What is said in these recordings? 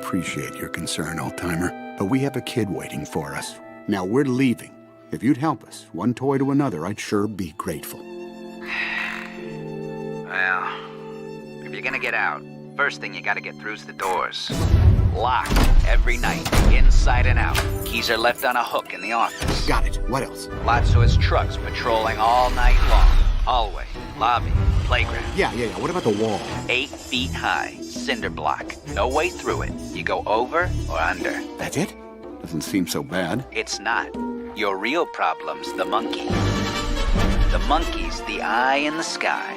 appreciate your concern, old-timer, but we have a kid waiting for us. Now we're leaving. If you'd help us, one toy to another, I'd sure be grateful. Well, if you're gonna get out, first thing you gotta get through's the doors. Locked every night, inside and out. Keys are left on a hook in the office. Got it. What else? Lotso's trucks patrolling all night long. Hallway, lobby, playground. Yeah. What about the wall? 8 feet high, cinder block. No way through it. You go over or under. That's it? Doesn't seem so bad. It's not. Your real problem's the monkey. The monkey's the eye in the sky.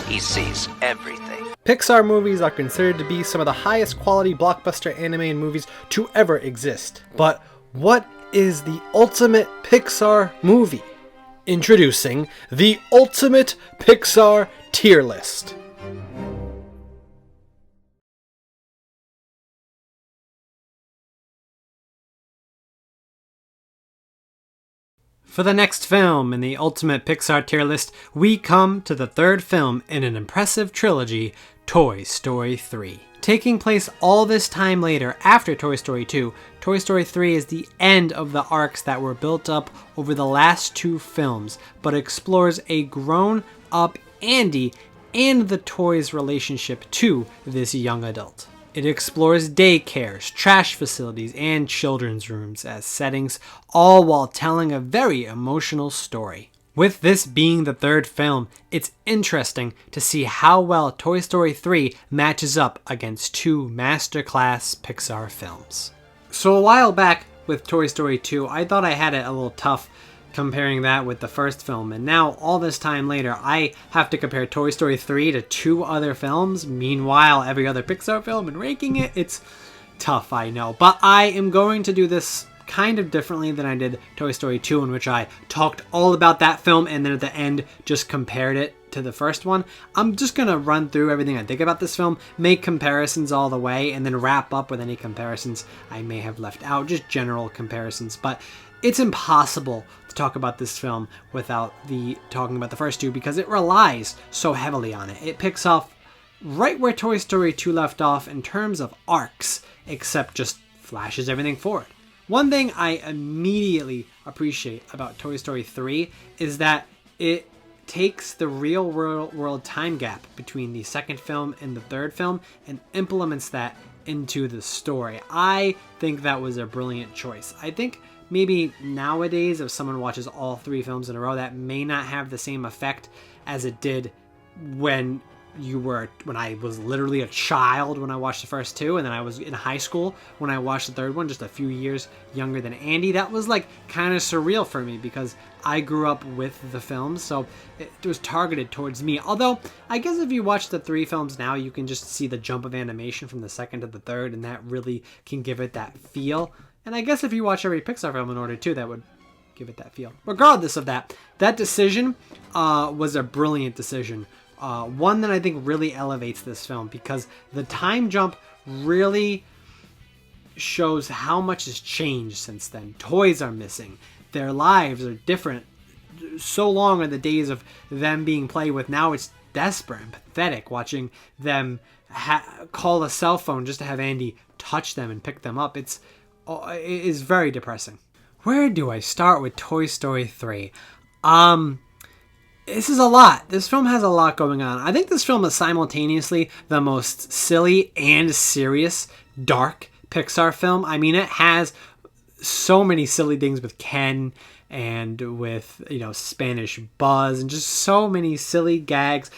He sees everything. Pixar movies are considered to be some of the highest quality blockbuster animated movies to ever exist. But what is the ultimate Pixar movie? Introducing the ultimate Pixar Tier List. For the next film in the ultimate Pixar tier list, we come to the third film in an impressive trilogy, Toy Story 3. Taking place all this time later after Toy Story 2, Toy Story 3 is the end of the arcs that were built up over the last two films, but explores a grown-up Andy and the toys' relationship to this young adult. It explores daycares, trash facilities, and children's rooms as settings, all while telling a very emotional story. With this being the third film, it's interesting to see how well Toy Story 3 matches up against two masterclass Pixar films. So a while back with Toy Story 2, I thought I had it a little tough comparing that with the first film, and now all this time later I have to compare Toy Story 3 to two other films, meanwhile every other Pixar film, and ranking it, it's tough, I know. But I am going to do this kind of differently than I did Toy Story 2, in which I talked all about that film and then at the end just compared it to the first one. I'm just going to run through everything I think about this film, make comparisons all the way, and then wrap up with any comparisons I may have left out, just general comparisons. But it's impossible to talk about this film without talking about the first two, because it relies so heavily on it. It picks off right where Toy Story 2 left off in terms of arcs, except just flashes everything forward. One thing I immediately appreciate about Toy Story 3 is that it takes the real world time gap between the second film and the third film and implements that into the story. I think that was a brilliant choice. I think maybe nowadays, if someone watches all three films in a row, that may not have the same effect as it did when I was literally a child when I watched the first two, and then I was in high school when I watched the third one, just a few years younger than Andy. That was like kind of surreal for me because I grew up with the films, so it was targeted towards me. Although, I guess if you watch the three films now, you can just see the jump of animation from the second to the third, and that really can give it that feel. And I guess if you watch every Pixar film in order too, that would give it that feel. Regardless of that decision was a brilliant decision. One that I think really elevates this film, because the time jump really shows how much has changed since then. Toys are missing. Their lives are different. So long are the days of them being played with. Now it's desperate and pathetic watching them call a cell phone just to have Andy touch them and pick them up. It is very depressing. Where do I start with Toy Story 3? This is a lot. This film has a lot going on. I think this film is simultaneously the most silly and serious, dark Pixar film. I mean, it has so many silly things with Ken and with, Spanish Buzz and just so many silly gags.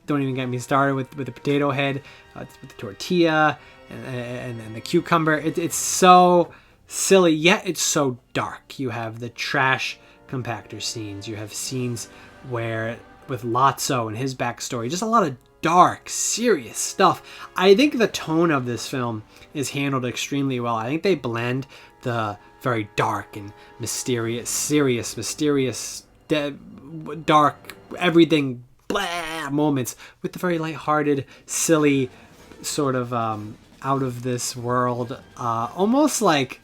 Don't even get me started with the potato head, with the tortilla and the cucumber. It's so silly, yet it's so dark. You have the trash compactor scenes. You have scenes where with Lotso and his backstory, just a lot of dark, serious stuff. I think the tone of this film is handled extremely well. I think they blend the very dark and mysterious, dark, everything blah moments with the very lighthearted, silly, sort of out of this world, almost like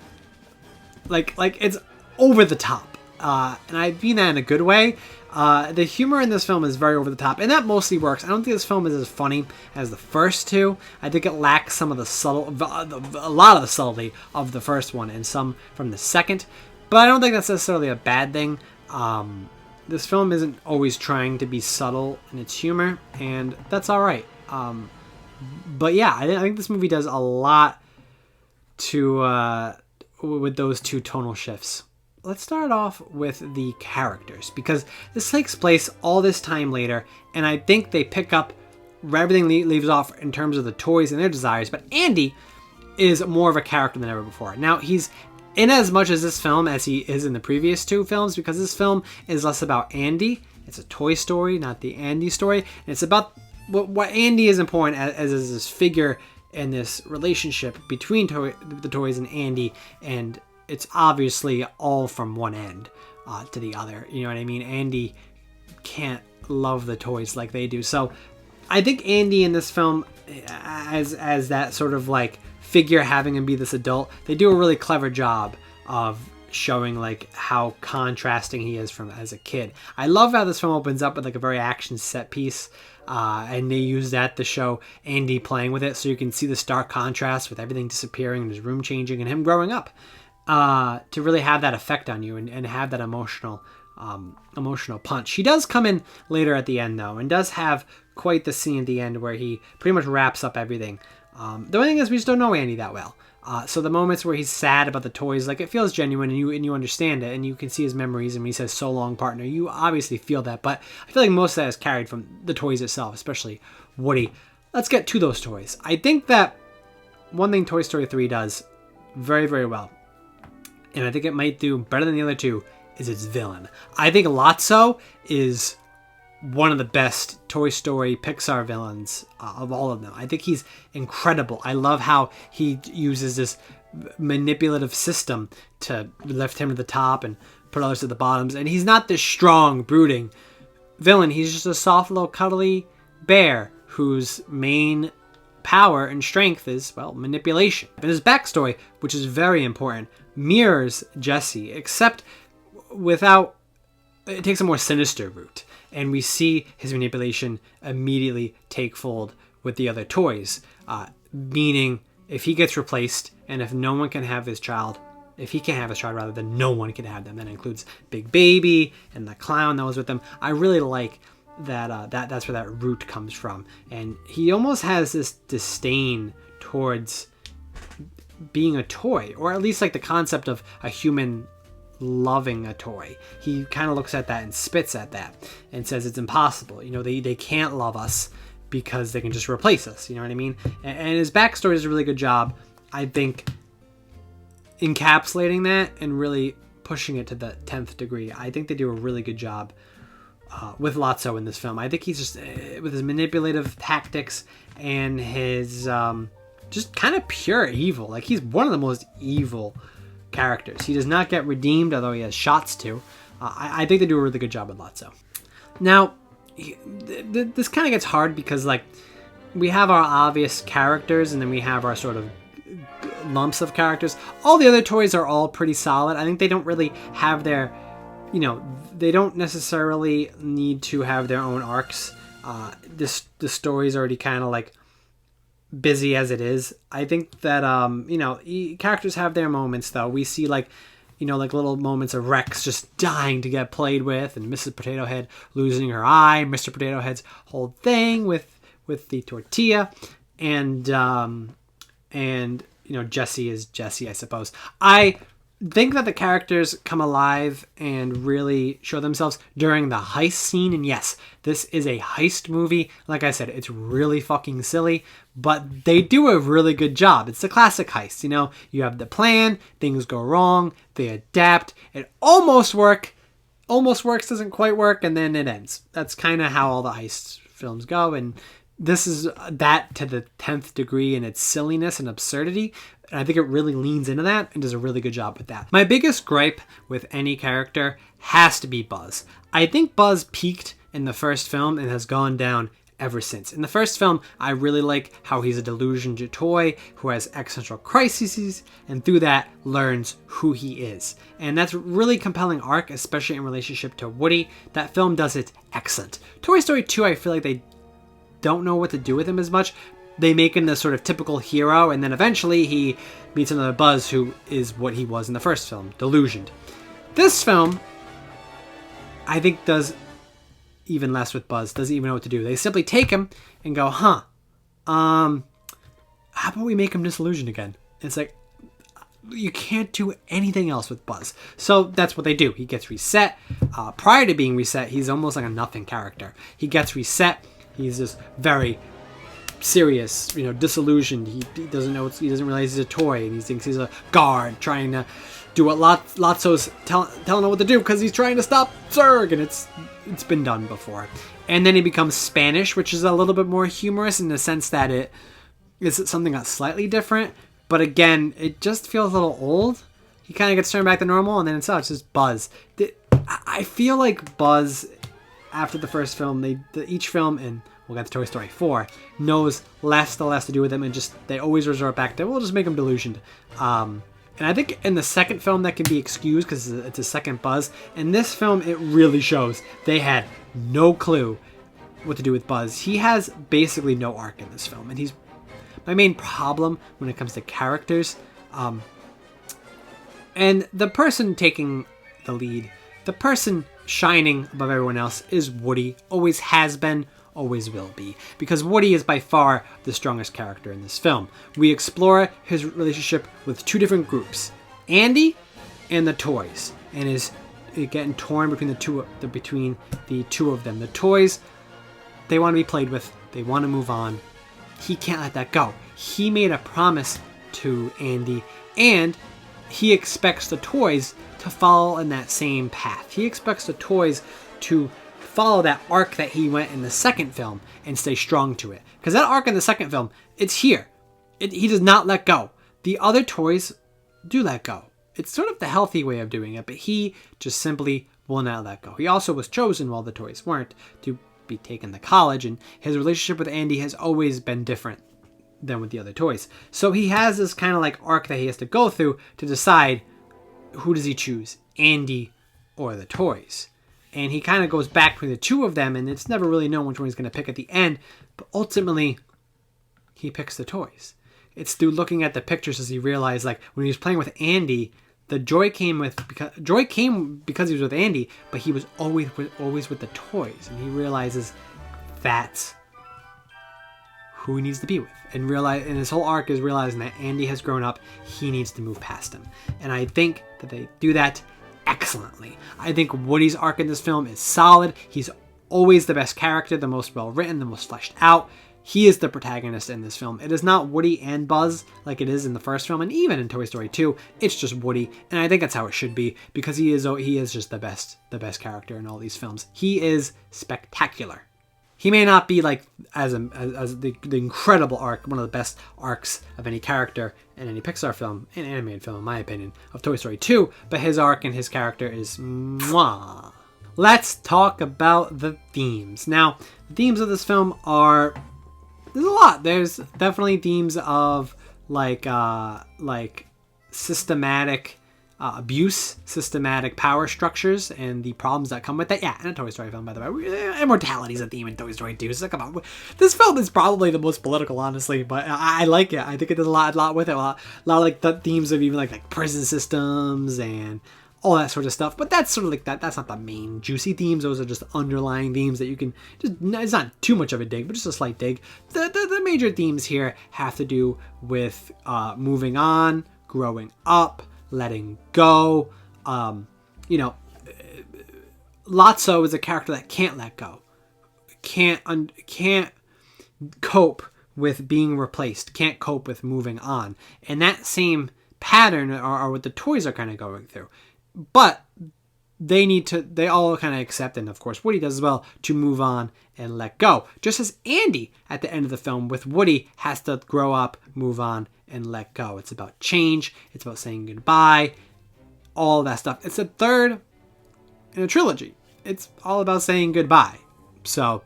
it's over the top. and I mean that in a good way. The humor in this film is very over the top, and that mostly works. I don't think this film is as funny as the first two. I think it lacks some of a lot of the subtlety of the first one and some from the second, but I don't think that's necessarily a bad thing. This film isn't always trying to be subtle in its humor, and that's all right. But yeah, I think this movie does a lot to with those two tonal shifts. Let's start off with the characters, because this takes place all this time later, and I think they pick up where everything leaves off in terms of the toys and their desires. But Andy is more of a character than ever before. Now, he's in as much as this film as he is in the previous two films, because this film is less about Andy. It's a toy story, not the Andy story. And it's about what Andy is important as this figure and this relationship between the toys and Andy, and it's obviously all from one end to the other. You know what I mean? Andy can't love the toys like they do. So I think Andy in this film, as that sort of like figure having him be this adult, they do a really clever job of showing like how contrasting he is from as a kid. I love how this film opens up with like a very action set piece, and they use that to show Andy playing with it, so you can see the stark contrast with everything disappearing and his room changing and him growing up, to really have that effect on you and have that emotional punch. He does come in later at the end though, and does have quite the scene at the end where he pretty much wraps up everything. The only thing is we just don't know Andy that well. So the moments where he's sad about the toys, like it feels genuine and you understand it, and you can see his memories, and when he says "so long, partner," you obviously feel that, but I feel like most of that is carried from the toys itself, especially Woody. Let's get to those toys. I think that one thing Toy Story 3 does very, very well, and I think it might do better than the other two, is its villain. I think Lotso is one of the best Toy Story Pixar villains of all of them. I think he's incredible. I love how he uses this manipulative system to lift him to the top and put others to the bottoms. And he's not this strong, brooding villain. He's just a soft little cuddly bear whose main power and strength is, well, manipulation. And his backstory, which is very important, mirrors Jesse, except without, it takes a more sinister route. And we see his manipulation immediately take fold with the other toys. Meaning, if he gets replaced, and if no one can have his child, if he can't have his child rather, then no one can have them. That includes Big Baby and the clown that was with them. I really like that. That's where that root comes from. And he almost has this disdain towards being a toy, or at least like the concept of a human loving a toy. He kind of looks at that and spits at that and says it's impossible. You know, they can't love us because they can just replace us. You know what I mean? And his backstory does a really good job, I think, encapsulating that and really pushing it to the 10th degree. I think they do a really good job with Lotso in this film. I think he's just, with his manipulative tactics and his just kind of pure evil. Like, he's one of the most evil characters. He does not get redeemed, although he has shots to. I think they do a really good job with Lotso. Now, this kind of gets hard because, like, we have our obvious characters and then we have our sort of lumps of characters. All the other toys are all pretty solid. I think they don't really have their, you know, they don't necessarily need to have their own arcs. The story's already kind of like busy as it is. I think that you know, characters have their moments though. We see like, you know, like little moments of Rex just dying to get played with, and Mrs. Potato Head losing her eye, Mr. Potato Head's whole thing with the tortilla, and you know, Jesse is Jesse, I suppose. I think that the characters come alive and really show themselves during the heist scene. And yes, this is a heist movie. Like I said, it's really fucking silly, but they do a really good job. It's the classic heist. You know, you have the plan, things go wrong, they adapt. It almost works, doesn't quite work, and then it ends. That's kind of how all the heist films go. And this is that to the 10th degree in its silliness and absurdity. And I think it really leans into that and does a really good job with that. My biggest gripe with any character has to be Buzz. I think Buzz peaked in the first film and has gone down ever since. In the first film, I really like how he's a delusioned toy who has existential crises, and through that learns who he is. And that's a really compelling arc, especially in relationship to Woody. That film does it excellent. Toy Story 2, I feel like they don't know what to do with him as much. They make him the sort of typical hero, and then eventually he meets another Buzz who is what he was in the first film, delusioned. This film, I think, does even less with Buzz, doesn't even know what to do. They simply take him and go, how about we make him disillusioned again? And it's like, you can't do anything else with Buzz. So that's what they do. He gets reset. Prior to being reset, he's almost like a nothing character. He gets reset. He's just very serious, disillusioned. He doesn't know, he doesn't realize he's a toy, and he thinks he's a guard trying to do what Lotso's telling him what to do because he's trying to stop Zurg, and it's been done before. And then he becomes Spanish, which is a little bit more humorous in the sense that it is something that's slightly different, but again, it just feels a little old. He kind of gets turned back to normal, and then it's just Buzz. I feel like Buzz, after the first film, each film, and we'll get to Toy Story 4, knows less to do with him, and just they always resort back to, we'll just make him delusioned. And I think in the second film that can be excused because it's a second Buzz. In this film, it really shows they had no clue what to do with Buzz. He has basically no arc in this film, and he's my main problem when it comes to characters. And the person taking the lead, the person shining above everyone else, is Woody. Always has been, always will be, because Woody is by far the strongest character in this film. We explore his relationship with two different groups, Andy and the toys, and is getting torn between the two of them. The toys, they want to be played with, they want to move on. He can't let that go. He made a promise to Andy, and he expects the toys to follow in that same path. He expects the toys to follow that arc that he went in the second film and stay strong to it. Because that arc in the second film, it's here. He does not let go. The other toys do let go. It's sort of the healthy way of doing it, but he just simply will not let go. He also was chosen, while the toys weren't, to be taken to college, and his relationship with Andy has always been different than with the other toys. So he has this kind of like arc that he has to go through to decide, who does he choose, Andy or the toys? And he kind of goes back between the two of them, and it's never really known which one he's going to pick at the end. But ultimately, he picks the toys. It's through looking at the pictures as he realized, like, when he was playing with Andy, the joy came because he was with Andy, but he was always with the toys. And he realizes that's who he needs to be with. And his whole arc is realizing that Andy has grown up. He needs to move past him. And I think that they do that excellently. I think Woody's arc in this film is solid. He's always the best character, the most well written, the most fleshed out. He is the protagonist in this film. It is not Woody and Buzz like it is in the first film, and even in Toy Story 2, it's just Woody, and I think that's how it should be, because he is just the best character in all these films. He is spectacular. He may not be like as the incredible arc, one of the best arcs of any character in any Pixar film, an animated film in my opinion, of Toy Story 2, but his arc and his character is mwah. Let's talk about the themes. Now, the themes of this film there's a lot. There's definitely themes of like systematic abuse, systematic power structures, and the problems that come with that. Yeah, in a Toy Story film, by the way. Immortality is a theme in Toy Story 2. So come on. This film is probably the most political, honestly, but I like it. I think it does a lot with it. A lot of like the themes of even like prison systems and all that sort of stuff. But that's sort of like that's not the main juicy themes. Those are just underlying themes that you can it's not too much of a dig, but just a slight dig. The major themes here have to do with moving on, growing up, letting go. Lotso is a character that can't let go, can't cope with being replaced, can't cope with moving on, and that same pattern are what the toys are kind of going through. But they all kind of accept, and of course Woody does as well, to move on and let go. Just as Andy at the end of the film with Woody has to grow up, move on, and let go. It's about change. It's about saying goodbye. All that stuff. It's the third in a trilogy. It's all about saying goodbye. So,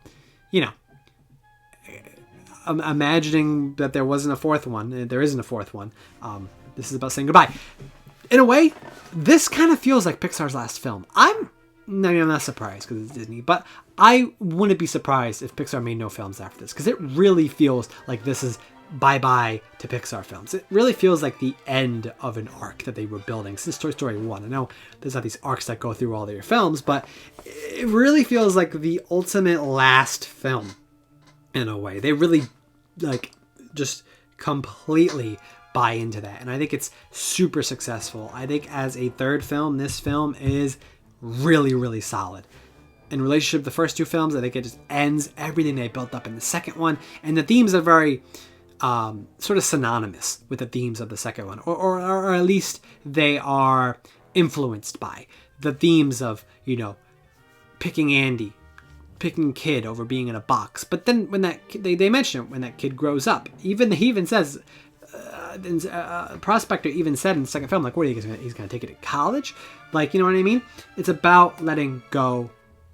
imagining that there wasn't a fourth one. There isn't a fourth one. This is about saying goodbye. In a way, this kind of feels like Pixar's last film. I'm not surprised because it's Disney, but I wouldn't be surprised if Pixar made no films after this, because it really feels like this is bye-bye to Pixar films. It really feels like the end of an arc that they were building since Toy Story 1. I know there's not these arcs that go through all their films, but it really feels like the ultimate last film in a way. They really just completely buy into that, and I think it's super successful. I think as a third film, this film is really, really solid. In relationship to the first two films, I think it just ends everything they built up in the second one, and the themes are very sort of synonymous with the themes of the second one, or at least they are influenced by the themes of, picking Andy, picking kid over being in a box. But then when that they mention it when that kid grows up, he even says, Prospector even said in the second film, like, what are you guys he's gonna take it to college? Like, you know what I mean? It's about letting go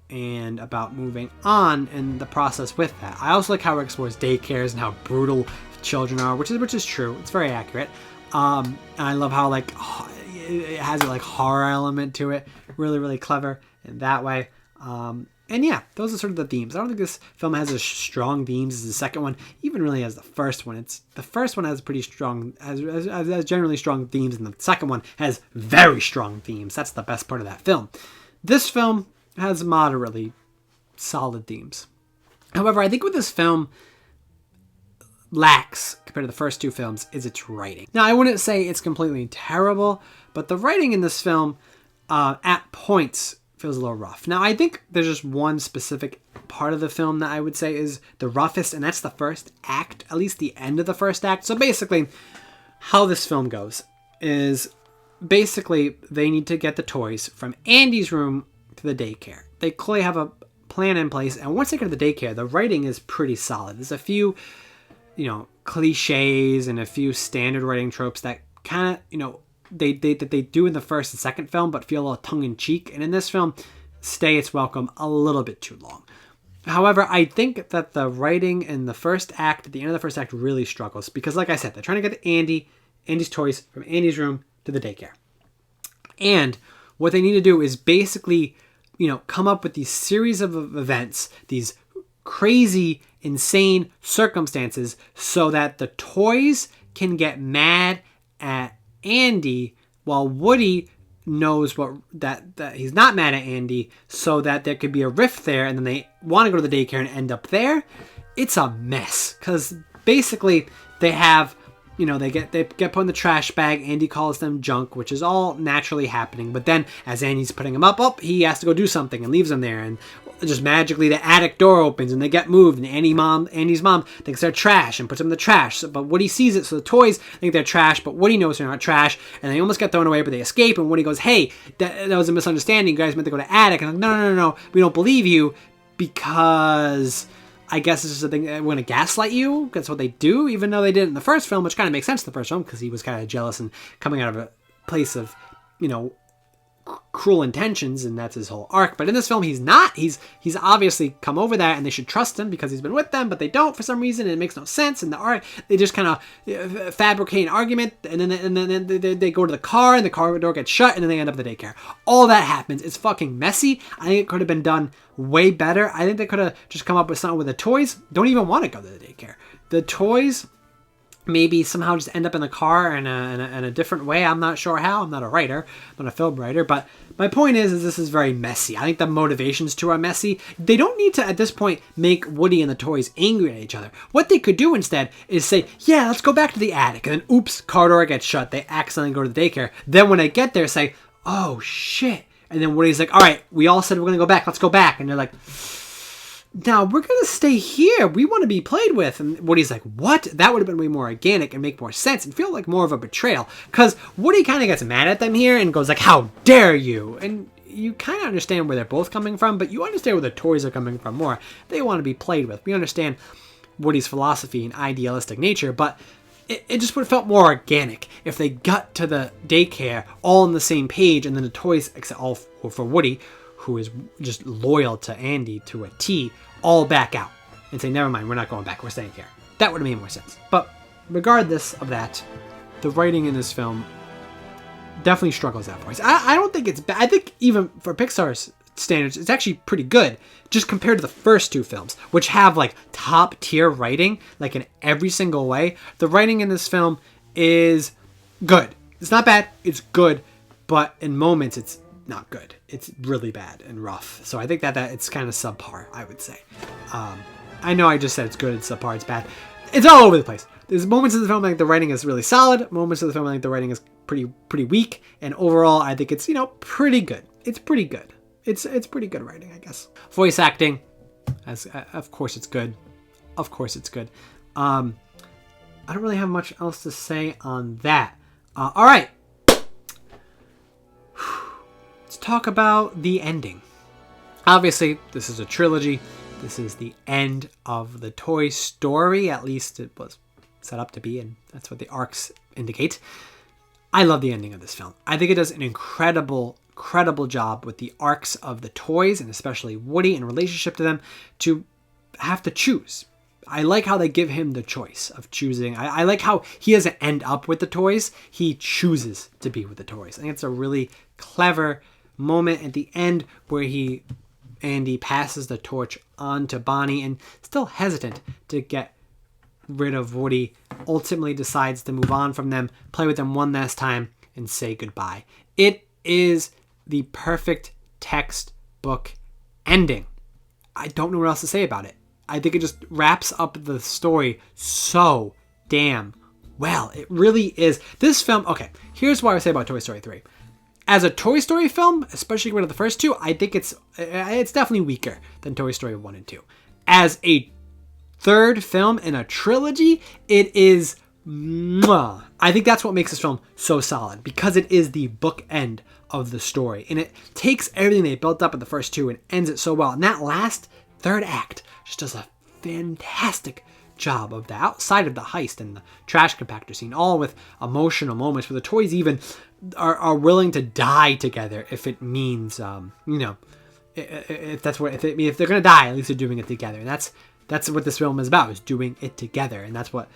and about moving on and the process with that. I also like how it explores daycares and how brutal children are, which is true. It's very accurate. And I love how it has a horror element to it. Really, really clever in that way. And yeah, those are sort of the themes. I don't think this film has as strong themes as the second one, even really as the first one. The first one has pretty strong, has generally strong themes, and the second one has very strong themes. That's the best part of that film. This film has moderately solid themes. However, I think what this film lacks compared to the first two films is its writing. Now, I wouldn't say it's completely terrible, but the writing in this film at points feels a little rough. Now, I think there's just one specific part of the film that I would say is the roughest, and that's the first act, at least the end of the first act. So basically, how this film goes is basically they need to get the toys from Andy's room to the daycare. They clearly have a plan in place, and once they get to the daycare, the writing is pretty solid. There's a few, cliches and a few standard writing tropes that kind of, they do in the first and second film, but feel a little tongue-in-cheek, and in this film stay its welcome a little bit too long. However, I think that the writing in the first act, at the end of the first act, really struggles, because like I said, they're trying to get Andy's toys from Andy's room to the daycare, and what they need to do is basically come up with these series of events, these crazy, insane circumstances, so that the toys can get mad at Andy, while Woody knows that he's not mad at Andy, so that there could be a rift there, and then they want to go to the daycare and end up there. It's a mess, because basically they have, they get put in the trash bag. Andy calls them junk, which is all naturally happening. But then as Andy's putting them up, he has to go do something and leaves them there. And just magically the attic door opens and they get moved. And Andy's mom thinks they're trash and puts them in the trash. But Woody sees it, so the toys think they're trash, but Woody knows they're not trash. And they almost get thrown away, but they escape. And Woody goes, "Hey, that was a misunderstanding. You guys meant to go to attic." And I'm like, no, we don't believe you, because I guess it's just a thing. We're going to gaslight you. That's what they do, even though they did it in the first film, which kind of makes sense in the first film, because he was kind of jealous and coming out of a place of, cruel intentions, and that's his whole arc. But in this film, he's not. He's obviously come over that, and they should trust him because he's been with them, but they don't for some reason, and it makes no sense. And the art, they just kind of fabricate an argument, and then they go to the car, and the car door gets shut, and then they end up at the daycare. All that happens. It's fucking messy. I think it could have been done way better. I think they could have just come up with something where the toys don't even want to go to the daycare. The toys maybe somehow just end up in the car in a different way. I'm not sure how. I'm not a writer. I'm not a film writer. But my point is this is very messy. I think the motivations too are messy. They don't need to, at this point, make Woody and the toys angry at each other. What they could do instead is say, yeah, let's go back to the attic. And then, oops, car door gets shut. They accidentally go to the daycare. Then when they get there, say, oh, shit. And then Woody's like, all right, we all said we're going to go back. Let's go back. And they're like, now we're going to stay here. We want to be played with. And Woody's like, what? That would have been way more organic and make more sense and feel like more of a betrayal. Because Woody kind of gets mad at them here and goes like, how dare you? And you kind of understand where they're both coming from, but you understand where the toys are coming from more. They want to be played with. We understand Woody's philosophy and idealistic nature, but it just would have felt more organic if they got to the daycare all on the same page, and then the toys, except all for Woody, who is just loyal to Andy to a T, all back out and say, never mind, we're not going back, we're staying here. That would have made more sense. But regardless of that, the writing in this film definitely struggles at points. I don't think it's bad. I think even for Pixar's standards, it's actually pretty good, just compared to the first two films, which have like top tier writing, like in every single way. The writing in this film is good. It's not bad, it's good, but in moments it's not good. It's really bad and rough. So I think that it's kind of subpar, I would say. I know I just said it's good, it's subpar, it's bad. It's all over the place. There's moments of the film I think the writing is really solid. Moments of the film I think the writing is pretty weak. And overall, I think it's, pretty good. It's pretty good. It's pretty good writing, I guess. Voice acting, of course it's good. Of course it's good. I don't really have much else to say on that. All right. Let's talk about the ending. Obviously, this is a trilogy. This is the end of the Toy Story. At least it was set up to be, and that's what the arcs indicate. I love the ending of this film. I think it does an incredible job with the arcs of the toys, and especially Woody in relationship to them, to have to choose. I like how they give him the choice of choosing. I like how he doesn't end up with the toys. He chooses to be with the toys. I think it's a really clever moment at the end where Andy passes the torch on to Bonnie, and still hesitant to get rid of Woody, ultimately decides to move on from them, play with them one last time, and say goodbye. It is the perfect textbook ending. I don't know what else to say about it. I think it just wraps up the story so damn well. It really is. This film, okay, here's what I would say about Toy Story 3. As a Toy Story film, especially compared to the first two, I think it's definitely weaker than Toy Story 1 and 2. As a third film in a trilogy, it is mwah. I think that's what makes this film so solid, because it is the bookend of the story, and it takes everything they built up in the first two and ends it so well. And that last third act just does a fantastic job of that, outside of the heist and the trash compactor scene, all with emotional moments where the toys even are willing to die together if it means, if they're gonna die, at least they're doing it together. And that's what this film is about, is doing it together. And that's what,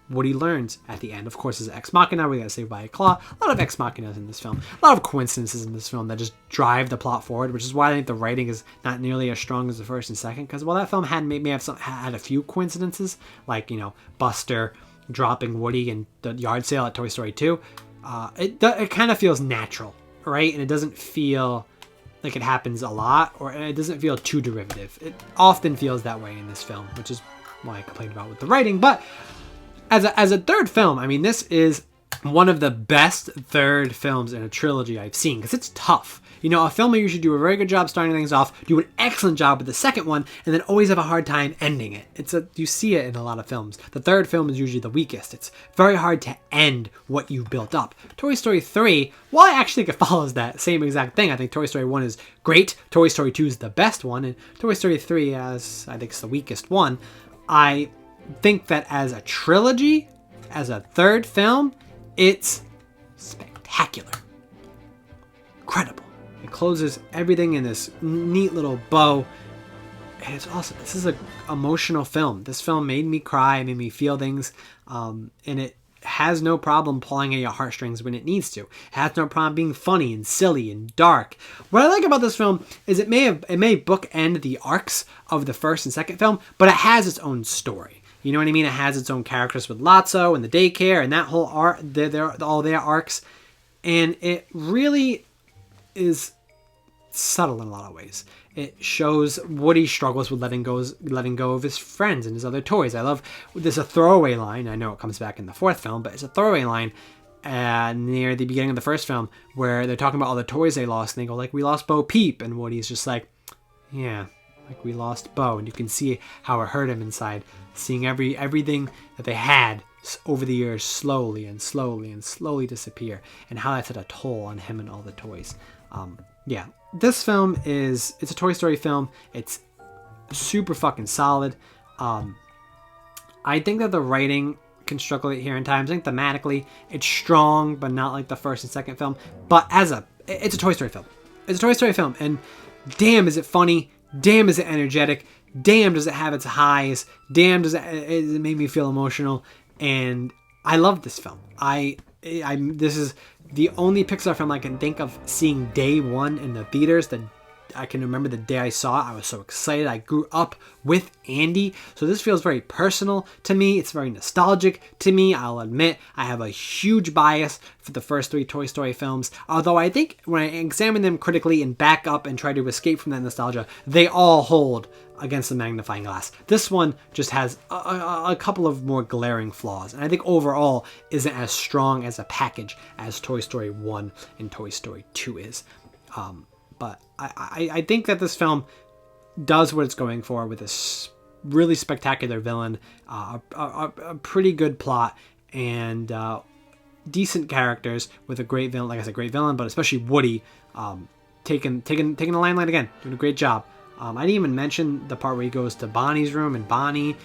Woody learns at the end. Of course, is Ex Machina, we got saved by a claw. A lot of Ex Machinas in this film. A lot of coincidences in this film that just drive the plot forward, which is why I think the writing is not nearly as strong as the first and second. Because while that film may have had a few coincidences, like, Buster dropping Woody in the yard sale at Toy Story 2, it kind of feels natural, right? And it doesn't feel like it happens a lot, or it doesn't feel too derivative. It often feels that way in this film, which is why I complained about with the writing. But as a third film, I mean, this is one of the best third films in a trilogy I've seen, because it's tough. A film will usually do a very good job starting things off, do an excellent job with the second one, and then always have a hard time ending it. You see it in a lot of films. The third film is usually the weakest. It's very hard to end what you've built up. Toy Story 3, well, I actually think it follows that same exact thing. I think Toy Story 1 is great. Toy Story 2 is the best one, and Toy Story 3, as I think, is the weakest one. I think that as a trilogy, as a third film, it's spectacular. Incredible. It closes everything in this neat little bow, and it's awesome. This is an emotional film. This film made me cry, made me feel things, and it has no problem pulling at your heartstrings when it needs to. It has no problem being funny and silly and dark. What I like about this film is it may bookend the arcs of the first and second film, but it has its own story. You know what I mean? It has its own characters with Lotso and the daycare and that whole arc, all their arcs, and it really is subtle in a lot of ways. It shows Woody's struggles with letting go of his friends and his other toys. I love, there's a throwaway line, I know it comes back in the fourth film, but it's a throwaway line near the beginning of the first film where they're talking about all the toys they lost, and they go like, we lost Bo Peep, and Woody's just like, yeah, like we lost Bo. And you can see how it hurt him inside, seeing everything that they had over the years slowly disappear, and how that's had a toll on him and all the toys. Yeah, this film it's a Toy Story film. It's super fucking solid. I think that the writing can struggle here in times. I think thematically it's strong, but not like the first and second film. But it's a Toy Story film. It's a Toy Story film, and damn is it funny, damn is it energetic, damn, does it have its highs. Damn, does it make me feel emotional. And I love this film. This is the only Pixar film I can think of seeing day one in the theaters. I can remember the day I saw it. I was so excited. I grew up with Andy. So this feels very personal to me. It's very nostalgic to me. I'll admit I have a huge bias for the first 3 Toy Story films. Although I think when I examine them critically and back up and try to escape from that nostalgia, they all hold against the magnifying glass. This one just has a couple of more glaring flaws. And I think overall isn't as strong as a package as Toy Story 1 and Toy Story 2 is. But I think that this film does what it's going for with a really spectacular villain, a pretty good plot, and decent characters with a great villain. Like I said, great villain, but especially Woody, taking the limelight again, doing a great job. I didn't even mention the part where he goes to Bonnie's room and Bonnie,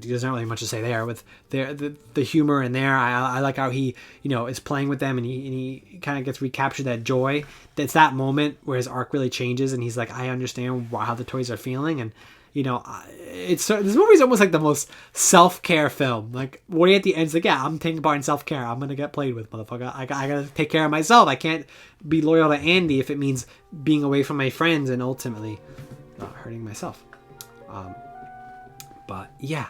there's not really much to say there with the humor in there. I like how he, is playing with them and he kind of gets recaptured that joy. It's that moment where his arc really changes and he's like, I understand how the toys are feeling. And, this movie's almost like the most self-care film. Like Woody at the end's like, yeah, I'm taking part in self-care. I'm going to get played with, motherfucker. I got to take care of myself. I can't be loyal to Andy if it means being away from my friends and ultimately hurting myself. But yeah,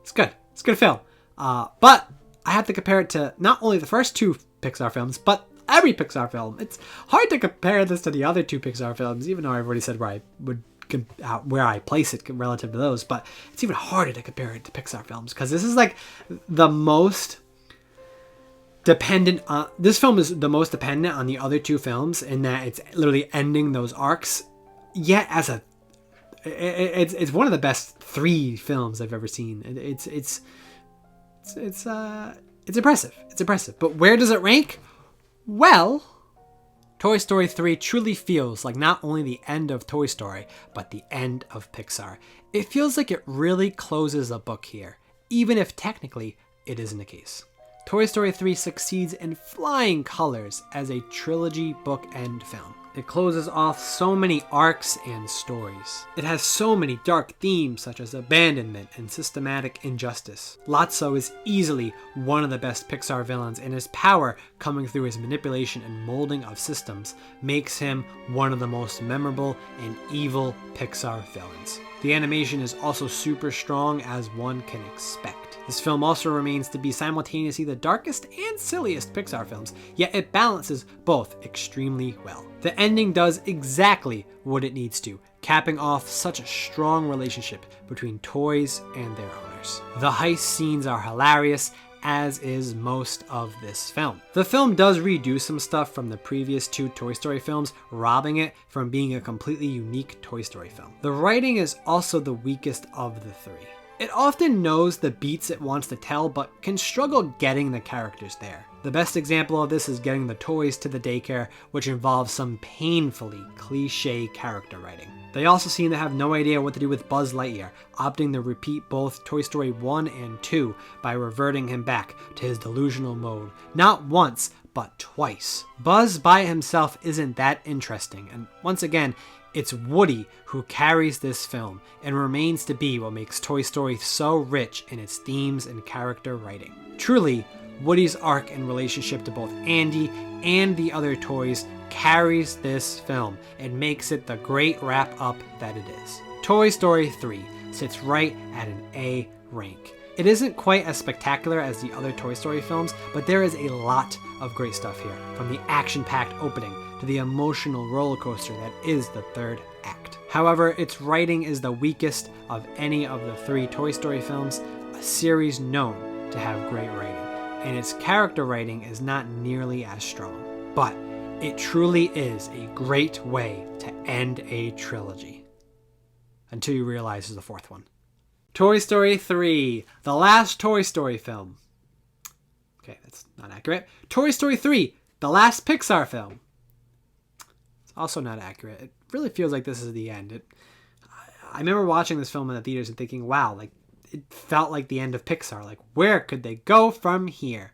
it's good. It's a good film. But I have to compare it to not only the first 2 Pixar films, but every Pixar film. It's hard to compare this to the other 2 Pixar films, even though I've already said where I place it relative to those. But it's even harder to compare it to Pixar films because this is like the most dependent. This film is the most dependent on the other 2 films in that it's literally ending those arcs. Yet it's one of the best 3 films I've ever seen. It's impressive. It's impressive. But where does it rank? Well, Toy Story 3 truly feels like not only the end of Toy Story, but the end of Pixar. It feels like it really closes a book here, even if technically it isn't the case. Toy Story 3 succeeds in flying colors as a trilogy bookend film. It closes off so many arcs and stories. It has so many dark themes such as abandonment and systematic injustice. Lotso is easily one of the best Pixar villains, and his power coming through his manipulation and molding of systems makes him one of the most memorable and evil Pixar villains. The animation is also super strong as one can expect. This film also remains to be simultaneously the darkest and silliest Pixar films, yet it balances both extremely well. The ending does exactly what it needs to, capping off such a strong relationship between toys and their owners. The heist scenes are hilarious, as is most of this film. The film does redo some stuff from the previous 2 Toy Story films, robbing it from being a completely unique Toy Story film. The writing is also the weakest of the 3. It often knows the beats it wants to tell, but can struggle getting the characters there. The best example of this is getting the toys to the daycare, which involves some painfully cliche character writing. They also seem to have no idea what to do with Buzz Lightyear, opting to repeat both Toy Story 1 and 2 by reverting him back to his delusional mode, not once, but twice. Buzz by himself isn't that interesting, and once again, it's Woody who carries this film and remains to be what makes Toy Story so rich in its themes and character writing. Truly, Woody's arc and relationship to both Andy and the other toys carries this film and makes it the great wrap-up that it is. Toy Story 3 sits right at an A rank. It isn't quite as spectacular as the other Toy Story films, but there is a lot of great stuff here, from the action-packed opening to the emotional roller coaster that is the 3rd act. However, its writing is the weakest of any of the 3 Toy Story films, a series known to have great writing, and its character writing is not nearly as strong. But it truly is a great way to end a trilogy. Until you realize there's a 4th one. Toy Story 3, the last Toy Story film. Okay, that's not accurate. Toy Story 3, the last Pixar film. It's also not accurate. It really feels like this is the end. I remember watching this film in the theaters and thinking, wow, like it felt like the end of Pixar. Like, where could they go from here?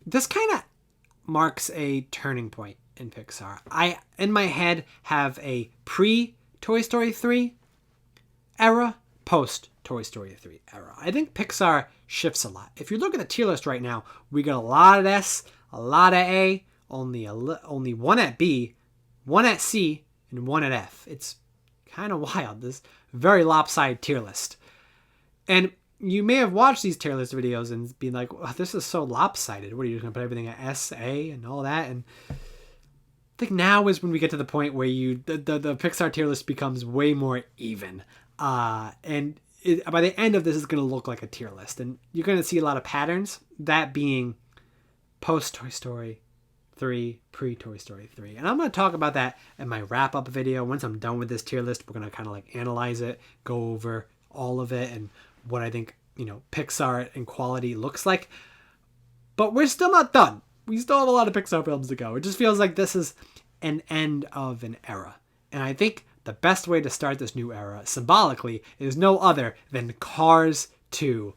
This kind of marks a turning point in Pixar. I, in my head, have a pre-Toy Story 3 era, post-Toy Story 3 era. I think Pixar shifts a lot. If you look at the tier list right now, we got a lot at S, a lot at A, only one at B, one at C, and one at F. It's kind of wild, this very lopsided tier list. And you may have watched these tier list videos and been like, oh, this is so lopsided. What are you just going to put everything at S, A, and all that? And I think now is when we get to the point where the Pixar tier list becomes way more even. By the end of this, it's going to look like a tier list. And you're going to see a lot of patterns, that being post-Toy Story 3, pre-Toy Story 3. And I'm going to talk about that in my wrap-up video. Once I'm done with this tier list, we're going to kind of like analyze it, go over all of it, and what I think, Pixar and quality looks like. But we're still not done. We still have a lot of Pixar films to go. It just feels like this is an end of an era. And I think the best way to start this new era, symbolically, is no other than Cars 2.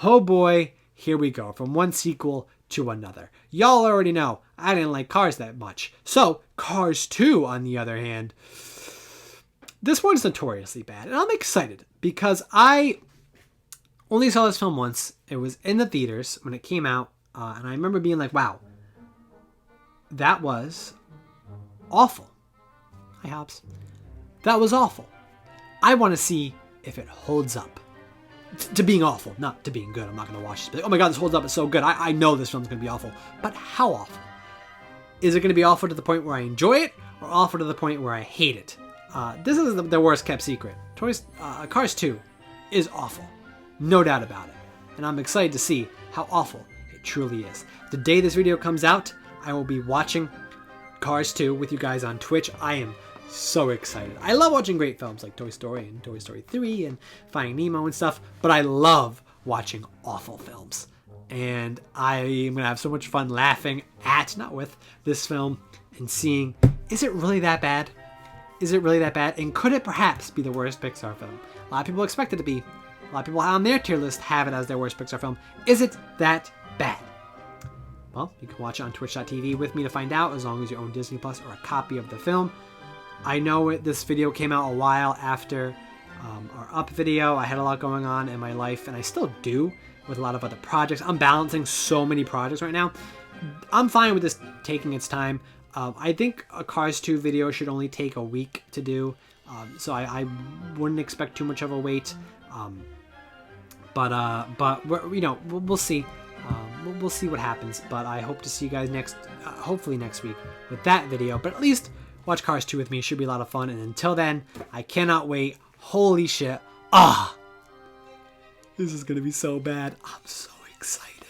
Oh boy, here we go. From one sequel to another. Y'all already know I didn't like Cars that much. So, Cars 2, on the other hand, this one's notoriously bad. And I'm excited because I only saw this film once. It was in the theaters when it came out. And I remember being like, wow, that was awful. Hi, Hobbs. That was awful. I want to see if it holds up. To being awful, not to being good. I'm not going to watch this. But, oh my God, this holds up. It's so good. I know this film's going to be awful. But how awful? Is it going to be awful to the point where I enjoy it, or awful to the point where I hate it? This is the worst kept secret. Cars 2 is awful. No doubt about it. And I'm excited to see how awful it truly is. The day this video comes out, I will be watching Cars 2 with you guys on Twitch. I am so excited. I love watching great films like Toy Story and Toy Story 3 and Finding Nemo and stuff, but I love watching awful films. And I am going to have so much fun laughing at, not with, this film and seeing, is it really that bad? Is it really that bad? And could it perhaps be the worst Pixar film? A lot of people expect it to be. A lot of people on their tier list have it as their worst Pixar film. Is it that bad? Well, you can watch it on twitch.tv with me to find out, as long as you own Disney Plus or a copy of the film. I know this video came out a while after our Up video. I had a lot going on in my life, and I still do with a lot of other projects. I'm balancing so many projects right now. I'm fine with this taking its time. I think a Cars 2 video should only take a week to do, so I wouldn't expect too much of a wait. But we'll see. We'll see what happens. But I hope to see you guys hopefully next week with that video. But at least watch Cars 2 with me. It should be a lot of fun. And until then, I cannot wait. Holy shit. This is gonna be so bad. I'm so excited.